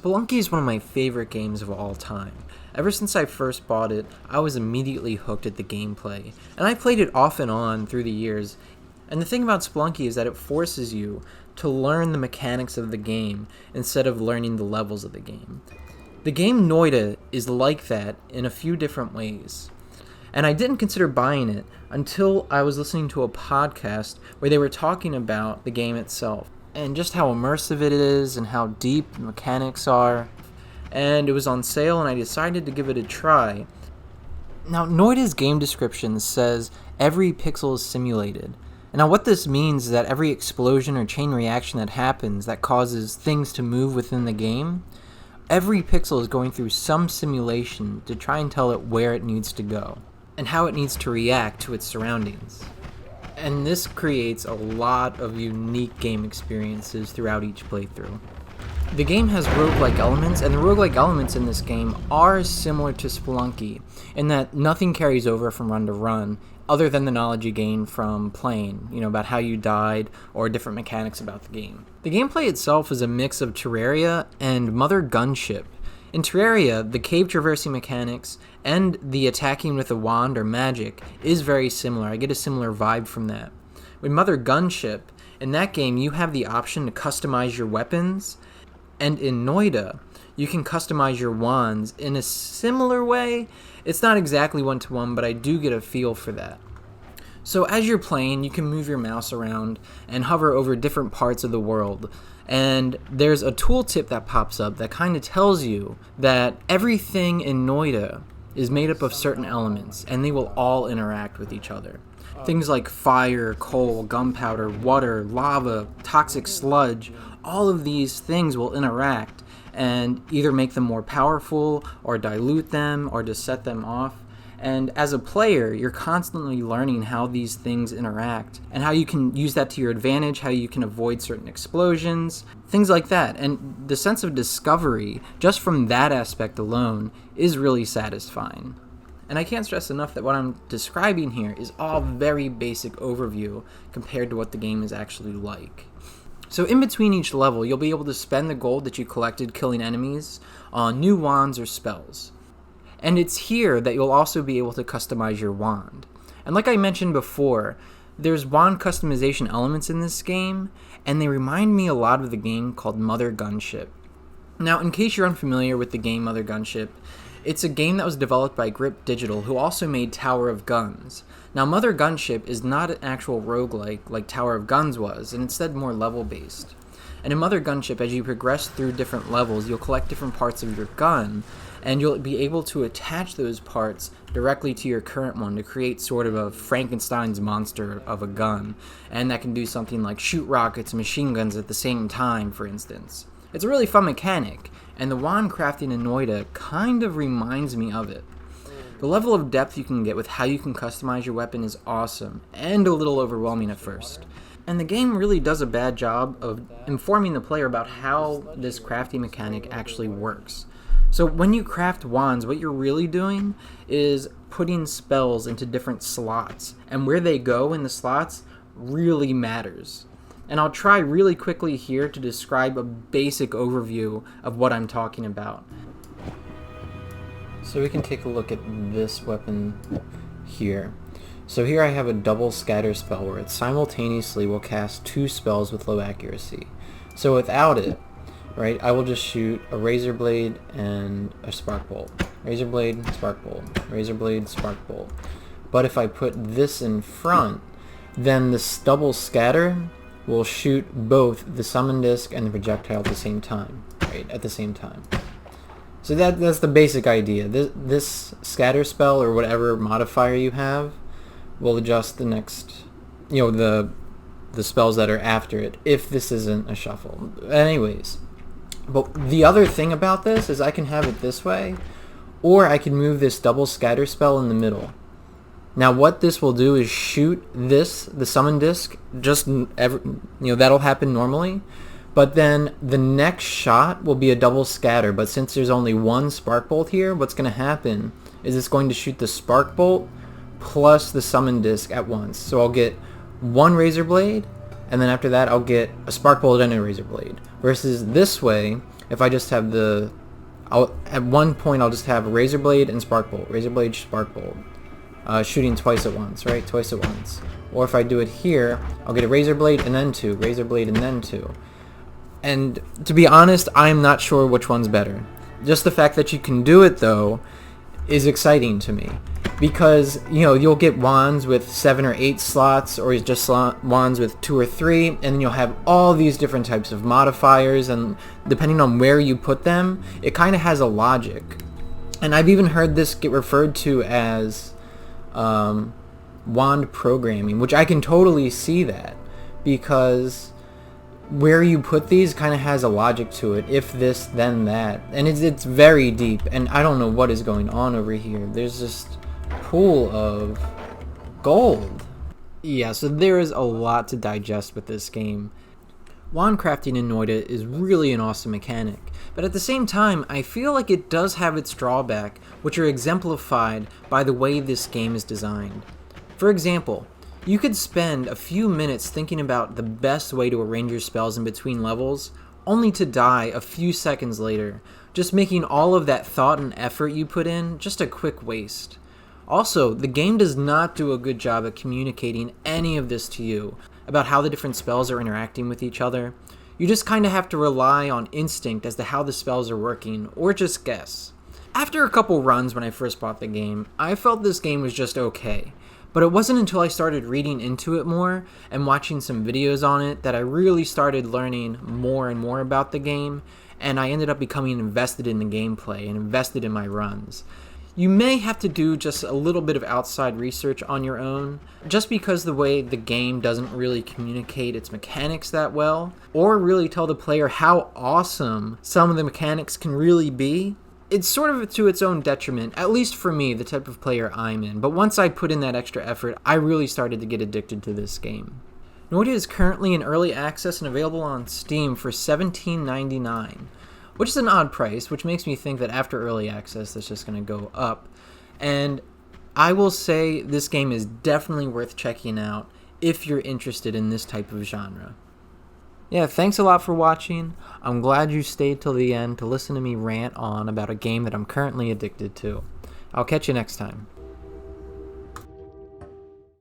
Spelunky is one of my favorite games of all time. Ever since I first bought it, I was immediately hooked at the gameplay, and I played it off and on through the years. And the thing about Spelunky is that it forces you to learn the mechanics of the game instead of learning the levels of the game. The game Noita is like that in a few different ways. And I didn't consider buying it until I was listening to a podcast where they were talking about the game itself and just how immersive it is and how deep the mechanics are. And it was on sale and I decided to give it a try. Now, Noita's game description says every pixel is simulated. And now what this means is that every explosion or chain reaction that happens that causes things to move within the game, every pixel is going through some simulation to try and tell it where it needs to go and how it needs to react to its surroundings. And this creates a lot of unique game experiences throughout each playthrough. The game has roguelike elements, and the roguelike elements in this game are similar to Spelunky, in that nothing carries over from run to run, other than the knowledge you gain from playing, about how you died, or different mechanics about the game. The gameplay itself is a mix of Terraria and Mother Gunship. In Terraria, the cave traversing mechanics and the attacking with a wand or magic is very similar. I get a similar vibe from that. With Mother Gunship, in that game you have the option to customize your weapons, and in Noita, you can customize your wands in a similar way. It's not exactly one-to-one, but I do get a feel for that. So as you're playing, you can move your mouse around and hover over different parts of the world. And there's a tooltip that pops up that kind of tells you that everything in Noita is made up of certain elements, and they will all interact with each other. Things like fire, coal, gunpowder, water, lava, toxic sludge, all of these things will interact and either make them more powerful or dilute them or just set them off. And as a player, you're constantly learning how these things interact and how you can use that to your advantage, how you can avoid certain explosions, things like that. And the sense of discovery, just from that aspect alone, is really satisfying. And I can't stress enough that what I'm describing here is all very basic overview compared to what the game is actually like. So in between each level, you'll be able to spend the gold that you collected killing enemies on new wands or spells. And it's here that you'll also be able to customize your wand. And like I mentioned before, there's wand customization elements in this game, and they remind me a lot of the game called Mother Gunship. Now, in case you're unfamiliar with the game Mother Gunship, it's a game that was developed by Grip Digital, who also made Tower of Guns. Now, Mother Gunship is not an actual roguelike like Tower of Guns was, and instead more level-based. And in Mother Gunship, as you progress through different levels, you'll collect different parts of your gun, and you'll be able to attach those parts directly to your current one to create sort of a Frankenstein's monster of a gun. And that can do something like shoot rockets and machine guns at the same time, for instance. It's a really fun mechanic, and the wand crafting in Noita kind of reminds me of it. The level of depth you can get with how you can customize your weapon is awesome, and a little overwhelming at first. And the game really does a bad job of informing the player about how this crafting mechanic actually works. So when you craft wands, what you're really doing is putting spells into different slots, and where they go in the slots really matters. And I'll try really quickly here to describe a basic overview of what I'm talking about. So we can take a look at this weapon here. So here I have a double scatter spell where it simultaneously will cast two spells with low accuracy. So without it, right, I will just shoot a razor blade and a spark bolt. Razor blade, spark bolt. Razor blade, spark bolt. But if I put this in front, then this double scatter will shoot both the summon disc and the projectile at the same time, right? At the same time. So that's the basic idea. This scatter spell or whatever modifier you have will adjust the next, the spells that are after it if this isn't a shuffle. Anyways, but the other thing about this is I can have it this way, or I can move this double scatter spell in the middle. Now what this will do is shoot the summon disc, that'll happen normally, but then the next shot will be a double scatter, but since there's only one spark bolt here, what's going to happen is it's going to shoot the spark bolt plus the summon disc at once. So I'll get one razor blade, and then after that I'll get a spark bolt and a razor blade. Versus this way, if I just have at one point I'll just have Razor Blade and Spark Bolt, Razor Blade, Spark Bolt, shooting twice at once, right? Twice at once. Or if I do it here, I'll get a Razor Blade and then 2, Razor Blade and then 2. And to be honest, I'm not sure which one's better. Just the fact that you can do it, though, is exciting to me. Because, you'll get wands with 7 or 8 slots, or just wands with 2 or 3, and then you'll have all these different types of modifiers, and depending on where you put them, it kind of has a logic. And I've even heard this get referred to as wand programming, which I can totally see that, because where you put these kind of has a logic to it. If this, then that. And it's very deep, and I don't know what is going on over here. There's just a pool of gold. Yeah, so there is a lot to digest with this game. Wand crafting in Noita is really an awesome mechanic, but at the same time, I feel like it does have its drawback, which are exemplified by the way this game is designed. For example, you could spend a few minutes thinking about the best way to arrange your spells in between levels, only to die a few seconds later, just making all of that thought and effort you put in just a quick waste. Also, the game does not do a good job at communicating any of this to you, about how the different spells are interacting with each other. You just kind of have to rely on instinct as to how the spells are working, or just guess. After a couple runs when I first bought the game, I felt this game was just okay. But it wasn't until I started reading into it more and watching some videos on it that I really started learning more and more about the game, and I ended up becoming invested in the gameplay and invested in my runs. You may have to do just a little bit of outside research on your own, just because the way the game doesn't really communicate its mechanics that well, or really tell the player how awesome some of the mechanics can really be. It's sort of to its own detriment, at least for me, the type of player I'm in. But once I put in that extra effort, I really started to get addicted to this game. Noita is currently in early access and available on Steam for $17.99, which is an odd price, which makes me think that after early access, that's just going to go up. And I will say this game is definitely worth checking out if you're interested in this type of genre. Yeah, thanks a lot for watching. I'm glad you stayed till the end to listen to me rant on about a game that I'm currently addicted to. I'll catch you next time.